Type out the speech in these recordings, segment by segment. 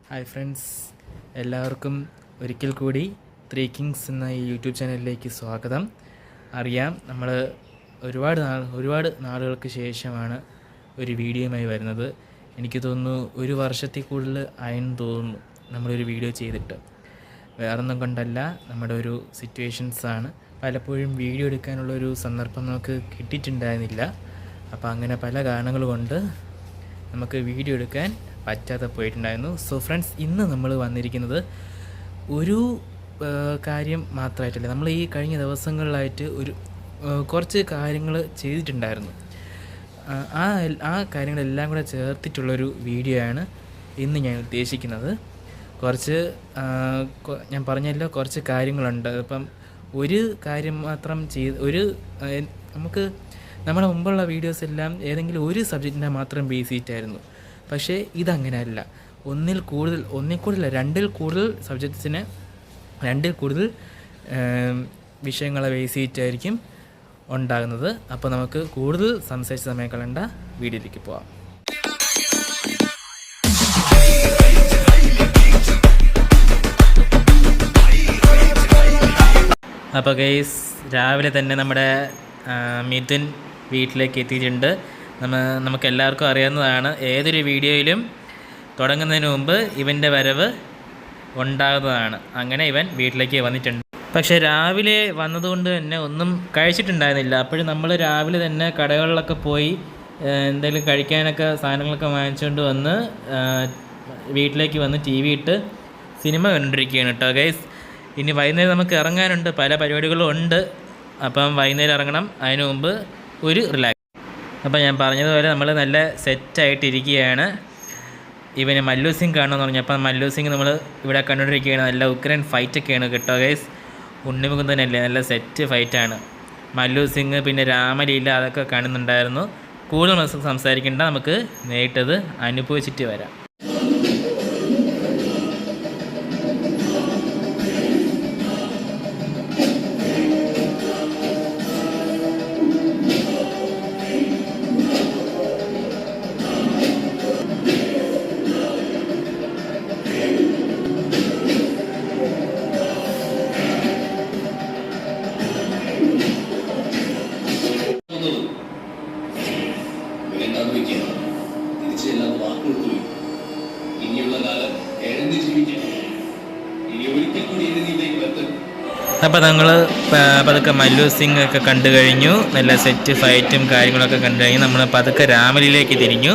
Hi friends, എല്ലാവർക്കും ഒരിക്കൽ കൂടി ത്രീ കിങ്സ് എന്ന ഈ യൂട്യൂബ് ചാനലിലേക്ക് സ്വാഗതം. അറിയാം, നമ്മൾ ഒരുപാട് നാളുകൾക്ക് ശേഷമാണ് ഒരു വീഡിയോയുമായി വരുന്നത്. എനിക്ക് തോന്നുന്നു ഒരു വർഷത്തിൽ കൂടുതൽ ആയെന്ന് തോന്നുന്നു നമ്മളൊരു വീഡിയോ ചെയ്തിട്ട്. വേറൊന്നും കൊണ്ടല്ല, നമ്മുടെ ഒരു സിറ്റുവേഷൻസാണ്. പലപ്പോഴും വീഡിയോ എടുക്കാനുള്ളൊരു സന്ദർഭം നമുക്ക് കിട്ടിയിട്ടുണ്ടായിരുന്നില്ല. അപ്പോൾ അങ്ങനെ പല കാരണങ്ങൾ കൊണ്ട് നമുക്ക് വീഡിയോ എടുക്കാൻ പറ്റാതെ പോയിട്ടുണ്ടായിരുന്നു. സോ ഫ്രണ്ട്സ്, ഇന്ന് നമ്മൾ വന്നിരിക്കുന്നത് ഒരു കാര്യം മാത്രമായിട്ടല്ല. നമ്മൾ ഈ കഴിഞ്ഞ ദിവസങ്ങളിലായിട്ട് കുറച്ച് കാര്യങ്ങൾ ചെയ്തിട്ടുണ്ടായിരുന്നു. ആ കാര്യങ്ങളെല്ലാം കൂടെ ചേർത്തിട്ടുള്ളൊരു വീഡിയോ ആണ് ഇന്ന് ഞാൻ ഉദ്ദേശിക്കുന്നത്. ഞാൻ പറഞ്ഞല്ലോ, കുറച്ച് കാര്യങ്ങളുണ്ട്. അപ്പം ഒരു കാര്യം മാത്രം നമുക്ക് നമ്മുടെ മുമ്പുള്ള വീഡിയോസ് എല്ലാം ഏതെങ്കിലും ഒരു സബ്ജക്റ്റിനെ മാത്രം ബേസ് ചെയ്തിട്ടായിരുന്നു. പക്ഷേ ഇതങ്ങനെയല്ല. ഒന്നിൽ കൂടുതൽ രണ്ടിൽ കൂടുതൽ സബ്ജക്ട്സിനെ, രണ്ടിൽ കൂടുതൽ വിഷയങ്ങളെ ബേസ് ചെയ്തിട്ടായിരിക്കും ഉണ്ടാകുന്നത്. അപ്പോൾ നമുക്ക് കൂടുതൽ സംസാരിച്ച സമയം കളണ്ട, വീഡിയോയിലേക്ക് പോവാം. അപ്പോൾ ഗൈസ്, രാവിലെ തന്നെ നമ്മുടെ മിഥുൻ വീട്ടിലേക്ക് എത്തിയിട്ടുണ്ട്. നമുക്കെല്ലാവർക്കും അറിയാവുന്നതാണ്, ഏതൊരു വീഡിയോയിലും തുടങ്ങുന്നതിന് മുമ്പ് ഇവൻ്റെ വരവ് ഉണ്ടാകുന്നതാണ്. അങ്ങനെ ഇവൻ വീട്ടിലേക്ക് വന്നിട്ടുണ്ട്. പക്ഷേ രാവിലെ വന്നതുകൊണ്ട് തന്നെ ഒന്നും കഴിച്ചിട്ടുണ്ടായിരുന്നില്ല. അപ്പോഴും നമ്മൾ രാവിലെ തന്നെ കടകളിലൊക്കെ പോയി എന്തെങ്കിലും കഴിക്കാനൊക്കെ സാധനങ്ങളൊക്കെ വാങ്ങിച്ചുകൊണ്ട് വന്ന് വീട്ടിലേക്ക് വന്ന് ടി വി ഇട്ട് സിനിമ കണ്ടിരിക്കുകയാണ് കേട്ടോ ഗൈസ്. ഇനി വൈകുന്നേരം നമുക്ക് ഇറങ്ങാനുണ്ട്, പല പരിപാടികളും ഉണ്ട്. അപ്പം വൈകുന്നേരം ഇറങ്ങണം, അതിനു മുമ്പ് ഒരു റിലാക്സ്. അപ്പോൾ ഞാൻ പറഞ്ഞതുപോലെ നമ്മൾ നല്ല സെറ്റായിട്ടിരിക്കുകയാണ്. ഇവന് മല്ലു സിംഗ് കാണുമെന്ന് പറഞ്ഞപ്പോൾ മല്ലു സിംഗ് നമ്മൾ ഇവിടെ കണ്ടുകൊണ്ടിരിക്കുകയാണ്. നല്ല ഉഗ്രൻ ഫൈറ്റൊക്കെയാണ് കേട്ടോ ഗൈസ്. ഉണ്ണിമുകുന്ദനല്ലേ, നല്ല സെറ്റ് ഫൈറ്റാണ്. മല്ലു സിംഗ് പിന്നെ രാമലീല അതൊക്കെ കാണുന്നുണ്ടായിരുന്നു. കൂടുതൽ സംസാരിക്കേണ്ട, നമുക്ക് നേരിട്ടത് അനുഭവിച്ചിട്ട് വരാം. അപ്പോൾ ഞങ്ങൾ പതുക്കെ മല്ലു സിംഗ് ഒക്കെ കണ്ടു കഴിഞ്ഞു. നല്ല സെറ്റ് ഫൈറ്റും കാര്യങ്ങളൊക്കെ കണ്ടു കഴിഞ്ഞു. നമ്മൾ പതുക്കെ രാമലീലയിലേക്ക് തിരിഞ്ഞു.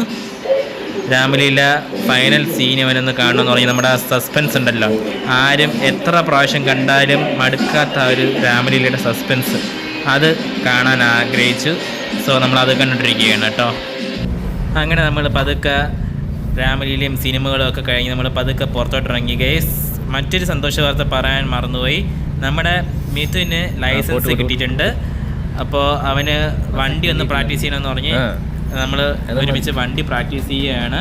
രാമലീല ഫൈനൽ സീൻ അവനൊന്ന് കാണണമെന്ന് പറഞ്ഞ് നമ്മുടെ സസ്പെൻസ് ഉണ്ടല്ലോ, ആരും എത്ര പ്രാവശ്യം കണ്ടാലും മടുക്കാത്ത ഒരു രാമലീലയുടെ സസ്പെൻസ്, അത് കാണാൻ ആഗ്രഹിച്ചു. സോ നമ്മളത് കണ്ടുകൊണ്ടിരിക്കുകയാണ് കേട്ടോ. അങ്ങനെ നമ്മൾ പതുക്കെ രാമലീലയും സിനിമകളും ഒക്കെ കഴിഞ്ഞ് നമ്മൾ പതുക്കെ പുറത്തോട്ടിറങ്ങി ഗൈസ്. മറ്റൊരു സന്തോഷ വാർത്ത പറയാൻ മറന്നുപോയി. നമ്മുടെ മിഥുന് ലൈസൻസ് കിട്ടിയിട്ടുണ്ട്. അപ്പോൾ അവന് വണ്ടി ഒന്ന് പ്രാക്ടീസ് ചെയ്യണമെന്ന് പറഞ്ഞ് നമ്മൾ ഒരുമിച്ച് വണ്ടി പ്രാക്ടീസ് ചെയ്യുകയാണ്.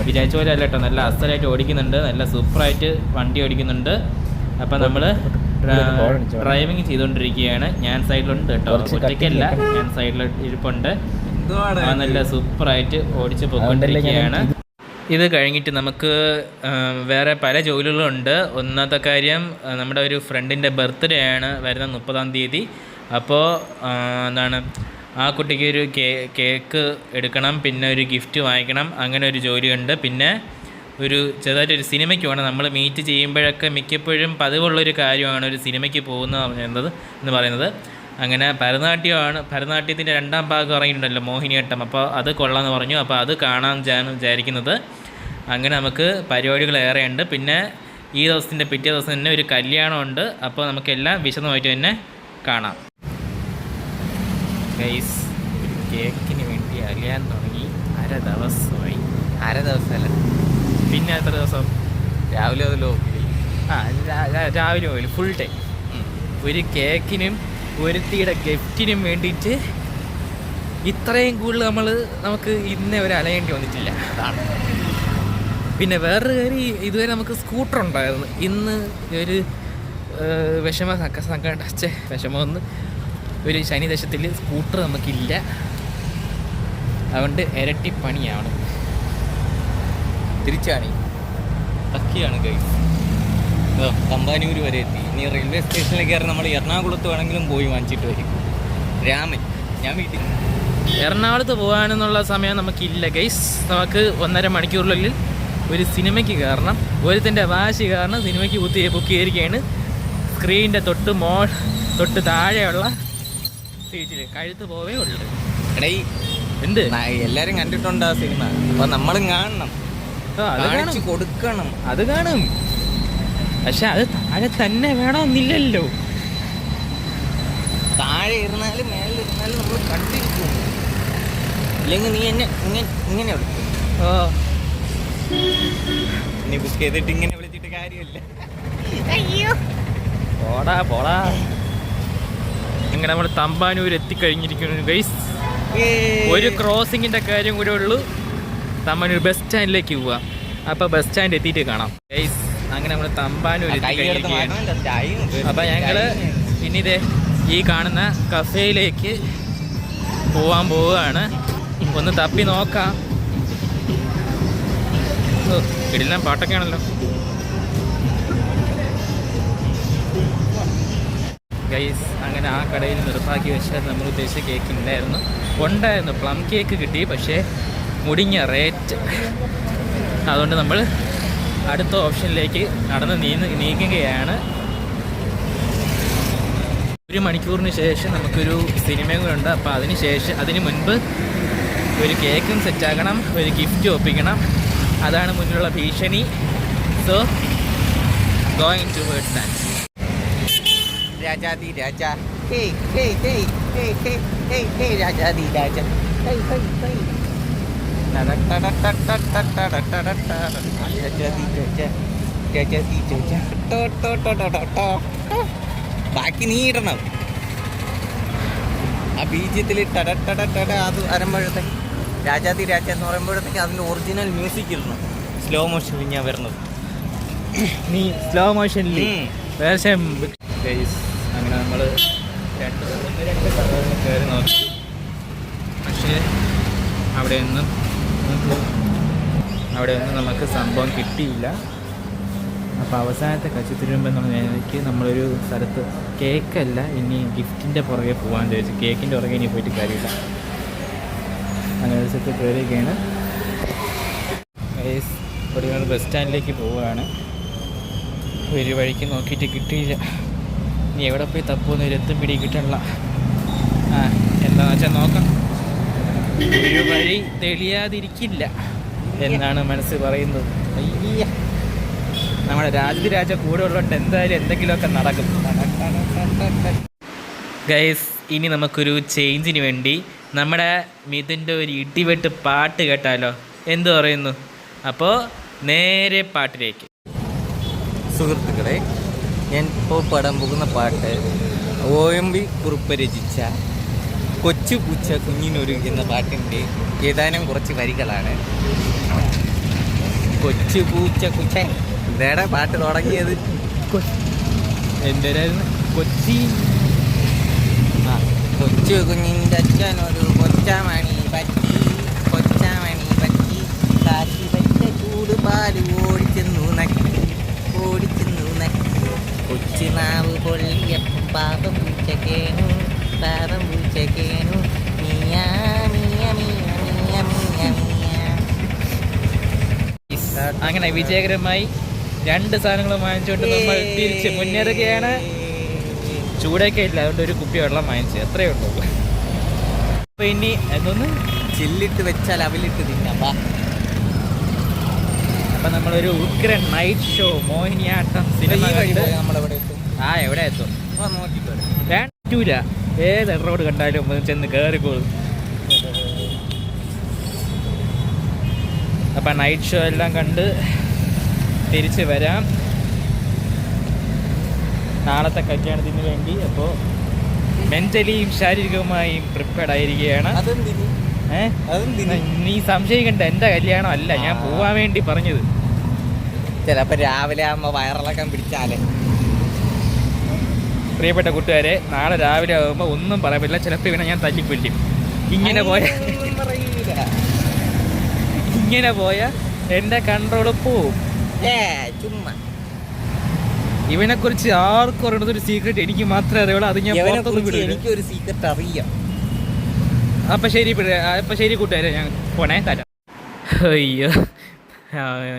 വിചാരിച്ച പോലെ അല്ല കേട്ടോ, നല്ല അസലായിട്ട് ഓടിക്കുന്നുണ്ട്, നല്ല സൂപ്പറായിട്ട് വണ്ടി ഓടിക്കുന്നുണ്ട്. അപ്പോൾ നമ്മൾ ഡ്രൈവിങ് ചെയ്തുകൊണ്ടിരിക്കുകയാണ്. ഞാൻ സൈഡിലുണ്ട് കേട്ടോ, ഒറ്റയ്ക്കല്ല, ഞാൻ സൈഡിൽ ഇരിപ്പുണ്ട്. നല്ല സൂപ്പറായിട്ട് ഓടിച്ച് പോയിക്കൊണ്ടിരിക്കുകയാണ്. ഇത് കഴിഞ്ഞിട്ട് നമുക്ക് വേറെ പല ജോലികളുണ്ട്. ഒന്നാമത്തെ കാര്യം, നമ്മുടെ ഒരു ഫ്രണ്ടിൻ്റെ ബർത്ത്ഡേ ആണ് വരുന്ന 30-ാം തീയതി. അപ്പോൾ ആ കുട്ടിക്ക് ഒരു കേക്ക് എടുക്കണം, പിന്നെ ഒരു ഗിഫ്റ്റ് വാങ്ങിക്കണം, അങ്ങനെ ഒരു ജോലിയുണ്ട്. പിന്നെ ചെറുതായിട്ടൊരു സിനിമയ്ക്ക് പോകണം. നമ്മൾ മീറ്റ് ചെയ്യുമ്പോഴൊക്കെ മിക്കപ്പോഴും പതിവുള്ളൊരു കാര്യമാണ് ഒരു സിനിമയ്ക്ക് പോകുന്നത് എന്ന് പറയുന്നത്. അങ്ങനെ ഭരതനാട്യത്തിൻ്റെ 2ാം ഭാഗം ഇറങ്ങിയിട്ടുണ്ടല്ലോ, മോഹിനിയാട്ടം. അപ്പോൾ അത് കൊള്ളാമെന്ന് പറഞ്ഞു. അപ്പോൾ അത് കാണാൻ വിചാരിക്കുന്നത്. അങ്ങനെ നമുക്ക് പരിപാടികൾ ഏറെയുണ്ട്. പിന്നെ ഈ പിറ്റേ ദിവസം തന്നെ ഒരു കല്യാണമുണ്ട്. അപ്പോൾ നമുക്കെല്ലാം വിശദമായിട്ട് തന്നെ കാണാം ഗൈസ്. കേക്കിന് വേണ്ടി അലിയാൻ തുടങ്ങി അര ദിവസമല്ല, പിന്നെ എത്ര ദിവസം? രാവിലെ മുതൽ ഫുൾ ടൈം ഒരു കേക്കിനും ഒരുത്തിയുടെ ഗിഫ്റ്റിനും വേണ്ടിയിട്ട് ഇത്രയും കൂടുതൽ നമുക്ക് ഇന്നേ വരെ അലയേണ്ടി വന്നിട്ടില്ല. അതാണ്. പിന്നെ വേറൊരു കാര്യം, ഇതുവരെ നമുക്ക് സ്കൂട്ടർ ഉണ്ടായിരുന്നു. ഇന്ന് ഒരു വിഷമമൊന്ന് ഒരു ശനിദശത്തിൽ സ്കൂട്ടർ നമുക്കില്ല. അതുകൊണ്ട് ഇരട്ടി പണിയാണ്. തിരിച്ചാണ് തക്കിയാണ് ഗൈസ്. തമ്പാനൂർ വരെ എത്തി. ഇനി റെയിൽവേ സ്റ്റേഷനിൽ കയറി നമ്മൾ എറണാകുളത്ത് വേണമെങ്കിലും പോയി വാങ്ങിച്ചിട്ട് വരും. രാമൻ ഞാൻ വീട്ടിൽ എറണാകുളത്ത് പോകാനെന്നുള്ള സമയം നമുക്കില്ല ഗൈസ്. നമുക്ക് 1.5 മണിക്കൂറിനുള്ളിൽ ഒരു സിനിമയ്ക്ക് കയറണം. ഒരുത്തിൻ്റെ വാശി കാരണം സിനിമയ്ക്ക് ബുക്ക് ചെയ്തിരിക്കുകയാണ്. സ്ക്രീനിൻ്റെ തൊട്ട് താഴെയുള്ള സീറ്റിൽ കഴുത്ത് പോവേ ഉള്ളു. എടേ എന്ത് എല്ലാരും കണ്ടിട്ടുണ്ട് ആ സിനിമ. അപ്പൊ നമ്മളും കാണണം, കാണിച്ചു കൊടുക്കണം. അത് കാണും, പക്ഷെ അത് താഴെ തന്നെ വേണമെന്നില്ലല്ലോ. താഴെ ഇരുന്നാലും മേലിരുന്നാലും നമ്മൾ കണ്ടിരിക്കും. ഇല്ലെങ്കിൽ നീ എന്നെ ഇങ്ങനെ വിളിക്കും. നീ ബുക്ക് ചെയ്തിട്ട് ഇങ്ങനെ വിളിച്ചിട്ട് കാര്യമില്ല. അയ്യോ പോടാ. അങ്ങനെ നമ്മൾ തമ്പാനൂർ എത്തിക്കഴിഞ്ഞിരിക്കുന്നു ഗൈസ്. ഒരു ക്രോസിങ്ങിന്റെ കാര്യം കൂടെ ഉള്ളൂ. തമ്പാനൂർ ബസ് സ്റ്റാൻഡിലേക്ക് പോവാം. അപ്പൊ ബസ് സ്റ്റാൻഡ് എത്തിയിട്ട് കാണാം ഗൈസ്. അങ്ങനെ നമ്മൾ തമ്പാനൂർ എത്തിക്കഴിഞ്ഞിരിക്കുകയാണ്. അപ്പൊ ഞങ്ങള് പിന്നിത് ഈ കാണുന്ന കഫേയിലേക്ക് പോവാൻ പോവുകയാണ്. ഒന്ന് തപ്പി നോക്കാം. ഇടില്ലാം പാട്ടൊക്കെ ആണല്ലോ ഗൈസ്. അങ്ങനെ ആ കടയിൽ നിർത്താക്കി വെച്ചാൽ നമ്മൾ ഉദ്ദേശിച്ച കേക്ക് ഉണ്ടായിരുന്നു. പ്ലം കേക്ക് കിട്ടി, പക്ഷേ മുടിഞ്ഞ റേറ്റ്. അതുകൊണ്ട് നമ്മൾ അടുത്ത ഓപ്ഷനിലേക്ക് നടന്ന് നീങ്ങുകയാണ്. 1 മണിക്കൂറിന് ശേഷം നമുക്കൊരു സിനിമയും കൂടെ ഉണ്ട്. അപ്പോൾ അതിന് മുൻപ് ഒരു കേക്കും സെറ്റാക്കണം, ഒരു ഗിഫ്റ്റ് ഒപ്പിക്കണം. അതാണ് മുന്നിലുള്ള ഭീഷണി. So going towards that. Rajathi Raja, ഹേ ഹേ ഹേ ഹേ ഹേ ഹേ ഹേ രാജാതി രാജ, ഹേ ഹേ ഹേ ബാക്കി നീ ഇടണം. ആ ബീജത്തിൽ അത് വരുമ്പോഴത്തേക്ക് രാജാതി രാജ എന്ന് പറയുമ്പോഴത്തേക്ക് അതിൻ്റെ ഒറിജിനൽ മ്യൂസിക് ഇടണം. സ്ലോ മോഷനിൽ ഞാൻ വരണത്. നീ സ്ലോ മോഷനിൽ അങ്ങനെ നമ്മൾ 2 കടകളിൽ കയറി നോക്കി, പക്ഷേ അവിടെയൊന്നും നമുക്ക് സംഭവം കിട്ടിയില്ല. അപ്പോൾ അവസാനത്തെ കച്ചിത്തിരുമ്പോൾ നമ്മളൊരു സ്ഥലത്ത് കേക്കല്ല, ഇനി ഗിഫ്റ്റിൻ്റെ പുറകെ പോകാൻ ചോദിച്ചു. കേക്കിൻ്റെ പുറകെ ഇനി പോയിട്ട് കാര്യമില്ല. അങ്ങനെ ഒരു സ്ഥലത്ത് കയറിയൊക്കെയാണ്. ഒരു ബസ് സ്റ്റാൻഡിലേക്ക് പോവുകയാണ്. ഒരു വഴിക്ക് നോക്കിയിട്ട് കിട്ടിയില്ല. ഇനി എവിടെ പോയി തപ്പുമെന്ന് ഒരു എത്തും പിടി കിട്ടണില്ല. എന്താണെന്ന് വെച്ചാൽ നോക്കാം. ഒരു വഴി തെളിയാതിരിക്കില്ല എന്നാണ് മനസ്സ് പറയുന്നത്. അയ്യ, നമ്മുടെ രാജ കൂടെ ഉള്ളതുകൊണ്ട് എന്തായാലും എന്തെങ്കിലുമൊക്കെ നടക്കും ഗൈസ്. ഇനി നമുക്കൊരു ചേഞ്ചിന് വേണ്ടി നമ്മുടെ മിഥുൻ്റെ ഒരു ഇടിവെട്ട് പാട്ട് കേട്ടാലോ? എന്തു പറയുന്നു? അപ്പോൾ നേരെ പാട്ടിലേക്ക്. സുഹൃത്തുക്കളെ, ഞാൻ ഇപ്പോൾ പാടാൻ പോകുന്ന പാട്ട് OMV കുറുപ്പ് രചിച്ച കൊച്ചു പൂച്ച കുഞ്ഞിനൊരു എന്ന പാട്ടിൻ്റെ ഏതാനും കുറച്ച് വരികളാണ്. കൊച്ചു പൂച്ച കുച്ചൻ ഇതേടെ പാട്ട് തുടങ്ങിയത്. എന്തായിരുന്നു? കൊച്ചി കൊച്ചു കുഞ്ഞിൻ്റെ അച്ഛനൊരു കൊച്ചാമണി പറ്റി, കാച്ചി പറ്റ ചൂട് പാല് ഓടിച്ചെന്നു നക്കി, കൊച്ചു നാവ് പൊള്ളിയപ്പം പാപം പൂച്ചക്കേനു മിയാ മിയ മിയ മിയ മിയ മിയ. അങ്ങനെ വിജയകരമായി 2 സാധനങ്ങളും വാങ്ങിച്ചുകൊണ്ട് നമ്മൾ തിരിച്ച് മുന്നേറുകയാണ്. ചൂടൊക്കെ ഇല്ല, അതുകൊണ്ട് ഒരു കുപ്പി വെള്ളം വാങ്ങിച്ചു, അത്രയേ ഉള്ളൂ. അപ്പോൾ ഇനി എന്തോന്ന് ചില്ലിട്ട് വെച്ചാൽ അവിലിട്ട് തിന്നാം. അപ്പം നമ്മളൊരു ഉഗ്രൻ നൈറ്റ് ഷോ മോഹിനിയാട്ടം സിനിമ കണ്ട് എവിടെ എത്തും വേണ്ടൂല. ഏത് റോഡ് കണ്ടാലും ചെന്ന് കയറിക്കോളും. അപ്പം നൈറ്റ് ഷോ എല്ലാം കണ്ട് തിരിച്ച് വരാം നാളത്തെ കല്യാണത്തിന് വേണ്ടി. അപ്പോൾ മെൻ്റലിയും ശാരീരികവുമായും പ്രിപ്പയർഡ് ആയിരിക്കുകയാണ്. നീ സംശയിക്കണ്ട, എൻ്റെ കല്യാണം അല്ല, ഞാൻ പോവാൻ വേണ്ടി പറഞ്ഞത്. ചിലപ്പോൾ രാവിലെ ആകുമ്പോൾ വയറിളക്കം പിടിച്ചാലേ. പ്രിയപ്പെട്ട കൂട്ടുകാരെ, നാളെ രാവിലെ ആകുമ്പോൾ ഒന്നും പറയാൻ പറ്റില്ല. ചിലപ്പോൾ ഇവനെ ഞാൻ തല്ലിക്കൊല്ലും. ഇങ്ങനെ പോയ എൻ്റെ കൺട്രോൾ പോവും. ചുമ്മാ ഇവനെ കുറിച്ച് ആർക്കും അറിയുന്നത് ഒരു സീക്രട്ട് എനിക്ക് മാത്രമേ അറിയുള്ളൂ. അത് ഞാൻ എനിക്കൊരു സീക്രട്ട് അറിയാം. അപ്പം ശരി കൂട്ടുകാരെ, ഞാൻ പോണേ, തരാം. അയ്യോ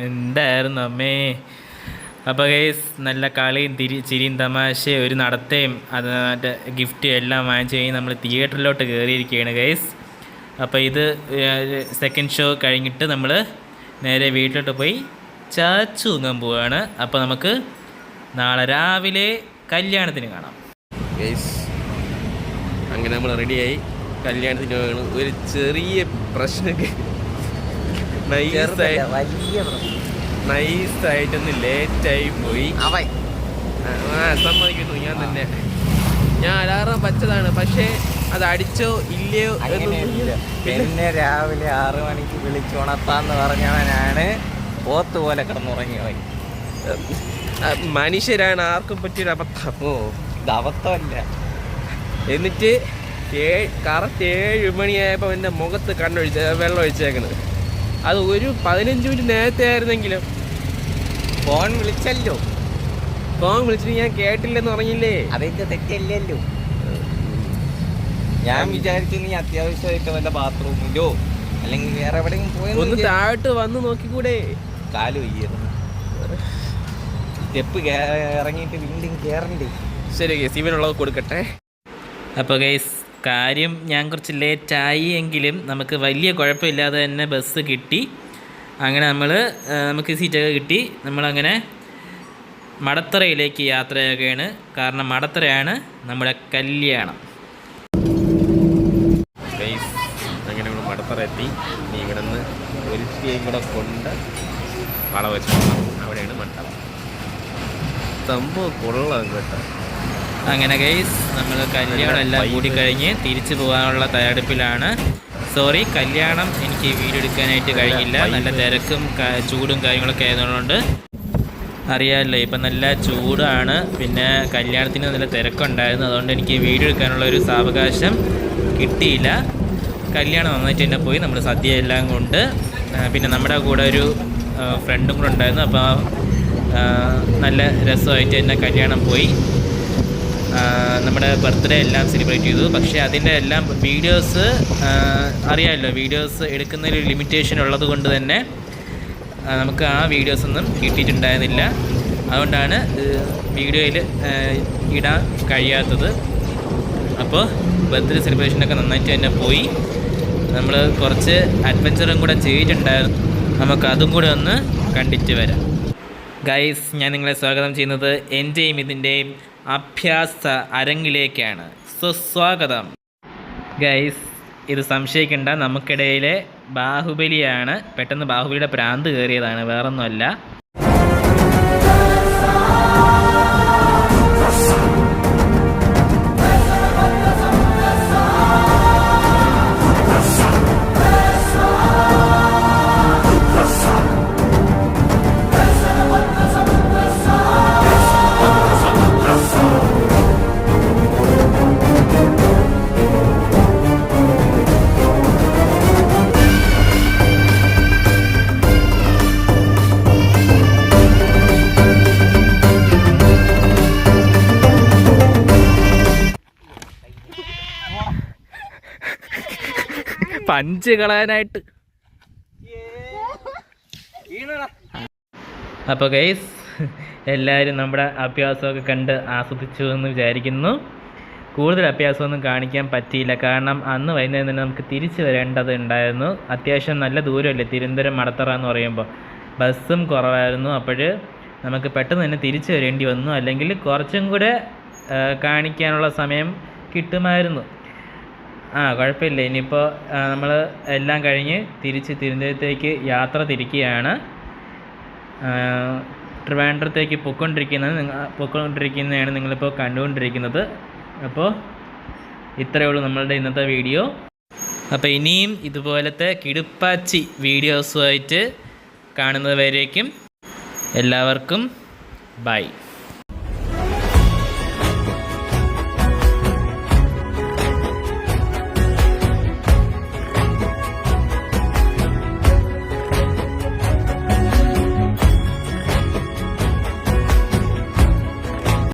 എന്തായിരുന്നു അമ്മേ. അപ്പോൾ ഗൈസ് നല്ല കളിയും ചിരിയും തമാശയും ഒരു നടത്തയും അത് മറ്റേ ഗിഫ്റ്റും എല്ലാം വാങ്ങിച്ച് കഴിഞ്ഞ് നമ്മൾ തിയേറ്ററിലോട്ട് കയറിയിരിക്കുകയാണ് ഗൈസ്. അപ്പോൾ ഇത് സെക്കൻഡ് ഷോ കഴിഞ്ഞിട്ട് നമ്മൾ നേരെ വീട്ടിലോട്ട് പോയി ചാച്ചു തൂങ്ങാൻ പോവുകയാണ്. അപ്പോൾ നമുക്ക് നാളെ രാവിലെ കല്യാണത്തിന് കാണാം ഗൈസ്. അങ്ങനെ നമ്മൾ റെഡിയായി കല്യാണത്തിന് പോകണം. ഒരു ചെറിയ പ്രശ്നമൊക്കെ നൈസായിട്ടൊന്ന് ലേറ്റായി പോയി. സമ്മതിക്കുന്നു, ഞാൻ അലാറം വച്ചതാണ്, പക്ഷേ അത് അടിച്ചോ ഇല്ലയോ പിന്നെ രാവിലെ 6 മണിക്ക് വിളിച്ചുണർത്താന്ന് പറഞ്ഞവനാണ് പോത്ത് പോലെ കിടന്നുറങ്ങിയവൻ. മനുഷ്യരാണ്, ആർക്കും പറ്റിയൊരു അബദ്ധം. ഇത് അബദ്ധമല്ല. എന്നിട്ട് കറക്റ്റ് 7 മണിയായപ്പോൾ എൻ്റെ മുഖത്ത് വെള്ളം ഒഴിച്ചേക്കണത്. അത് ഒരു 15 മിനിറ്റ് നേരത്തെ ആയിരുന്നെങ്കിലും. ഫോൺ വിളിച്ചല്ലോ. ഫോൺ വിളിച്ചിട്ട് ഞാൻ കേട്ടില്ലെന്ന് പറഞ്ഞില്ലേ. അതെന്റെ തെറ്റല്ലല്ലോ. ഞാൻ വിചാരിച്ചു നീ അത്യാവശ്യമായിട്ട് വല്ല ബാത്റൂമിലോ അല്ലെങ്കിൽ വേറെ എവിടെയെങ്കിലും പോയി ഒന്ന് താഴോട്ട് വന്ന് നോക്കിക്കൂടെ. കാല് വയ്യായിരുന്നു. സ്റ്റെപ്പ് ഇറങ്ങിയിട്ട് വീണ്ടും കയറണ്ടേ. ശരി ഗൈസ്, ഇവനുള്ളത് കൊടുക്കട്ടെ. അപ്പോൾ ഗൈസ് കാര്യം ഞാൻ കുറച്ച് ലേറ്റായി എങ്കിലും നമുക്ക് വലിയ കുഴപ്പമില്ലാതെ തന്നെ ബസ് കിട്ടി. അങ്ങനെ നമുക്ക് സീറ്റൊക്കെ കിട്ടി. നമ്മളങ്ങനെ മടത്തറയിലേക്ക് യാത്രയാകുകയാണ്. കാരണം മടത്തറയാണ് നമ്മുടെ കല്യാണം. ഗൈസ് അങ്ങനെ ഇവിടെ മടത്തറ എത്തി. ഇനി ഇവിടെ നിന്ന് ഒരുത്തിയും കൂടെ കൊണ്ട് വള വെച്ച് അവിടെയാണ് മണ്ഡപം. സംഭവം കൊള്ളാം കേട്ടോ. അങ്ങനെ ഗൈസ് നമ്മൾ കല്യാണം എല്ലാം കൂടി കഴിഞ്ഞ് തിരിച്ചു പോകാനുള്ള തയ്യാറെടുപ്പിലാണ്. സോറി, കല്യാണം എനിക്ക് വീഡിയോ എടുക്കാനായിട്ട് കഴിഞ്ഞില്ല. നല്ല തിരക്കും ചൂടും കാര്യങ്ങളൊക്കെ ആയതുകൊണ്ട് അറിയാമല്ലോ, ഇപ്പം നല്ല ചൂടാണ്. പിന്നെ കല്യാണത്തിന് നല്ല തിരക്കുണ്ടായിരുന്നു. അതുകൊണ്ട് എനിക്ക് വീഡിയോ എടുക്കാനുള്ള ഒരു സാവകാശം കിട്ടിയില്ല. കല്യാണം നന്നായിട്ട് തന്നെ പോയി. നമ്മൾ സദ്യ എല്ലാം കൊണ്ട് പിന്നെ നമ്മുടെ കൂടെ ഒരു ഫ്രണ്ടും കൂടെ ഉണ്ടായിരുന്നു. അപ്പോൾ നല്ല രസമായിട്ട് തന്നെ കല്യാണം പോയി. നമ്മുടെ ബർത്ത്ഡേ എല്ലാം സെലിബ്രേറ്റ് ചെയ്തു. പക്ഷേ അതിൻ്റെ എല്ലാം വീഡിയോസ് അറിയാമല്ലോ, വീഡിയോസ് എടുക്കുന്നതിൽ ലിമിറ്റേഷൻ ഉള്ളത് കൊണ്ട് തന്നെ നമുക്ക് ആ വീഡിയോസൊന്നും കിട്ടിയിട്ടുണ്ടായിരുന്നില്ല. അതുകൊണ്ടാണ് വീഡിയോയിൽ ഇടാൻ കഴിയാത്തത്. അപ്പോൾ ബർത്ത്ഡേ സെലിബ്രേഷനൊക്കെ നന്നായിട്ട് തന്നെ പോയി. നമ്മൾ കുറച്ച് അഡ്വഞ്ചറും കൂടെ ചെയ്തിട്ടുണ്ടായിരുന്നു. നമുക്കതും കൂടെ ഒന്ന് കണ്ടിട്ട് വരാം. ഗൈസ്, ഞാൻ നിങ്ങളെ സ്വാഗതം ചെയ്യുന്നത് എൻ്റെയും ഇതിൻ്റെയും അഭ്യാസ അരങ്ങിലേക്കാണ്. സുസ്വാഗതം. ഗൈസ്, ഇത് സംശയിക്കേണ്ട, നമുക്കിടയിലെ ബാഹുബലിയാണ്. പെട്ടെന്ന് ബാഹുബലിയുടെ പ്രാന്ത് കയറിയതാണ്, വേറൊന്നുമല്ല. പഞ്ച് കളയാനായിട്ട്. അപ്പോൾ ഗൈസ്, എല്ലാവരും നമ്മുടെ അഭ്യാസമൊക്കെ കണ്ട് ആസ്വദിച്ചു എന്ന് വിചാരിക്കുന്നു. കൂടുതൽ അഭ്യാസമൊന്നും കാണിക്കാൻ പറ്റിയില്ല, കാരണം അന്ന് വൈകുന്നേരം തന്നെ നമുക്ക് തിരിച്ചു വരേണ്ടത് ഉണ്ടായിരുന്നു. അത്യാവശ്യം നല്ല ദൂരമല്ലേ തിരുവനന്തപുരം മടത്തറ എന്ന് പറയുമ്പോൾ. ബസ്സും കുറവായിരുന്നു. അപ്പോൾ നമുക്ക് പെട്ടെന്ന് തന്നെ തിരിച്ചു വരേണ്ടി വന്നു. അല്ലെങ്കിൽ കുറച്ചും കൂടെ കാണിക്കാനുള്ള സമയം കിട്ടുമായിരുന്നു. കുഴപ്പമില്ല. ഇനിയിപ്പോൾ നമ്മൾ എല്ലാം കഴിഞ്ഞ് തിരിച്ച് തിരുവനന്തപുരത്തേക്ക് യാത്ര തിരിക്കുകയാണ്. ട്രിവാൻഡ്രത്തേക്ക് പൊയ്ക്കൊണ്ടിരിക്കുന്നതാണ് നിങ്ങളിപ്പോൾ കണ്ടുകൊണ്ടിരിക്കുന്നത്. അപ്പോൾ ഇത്രയേ ഉള്ളൂ നമ്മളുടെ ഇന്നത്തെ വീഡിയോ. അപ്പോൾ ഇനിയും ഇതുപോലത്തെ കിടുപ്പാച്ചി വീഡിയോസുമായിട്ട് കാണുന്നത് വരേക്കും എല്ലാവർക്കും ബൈ.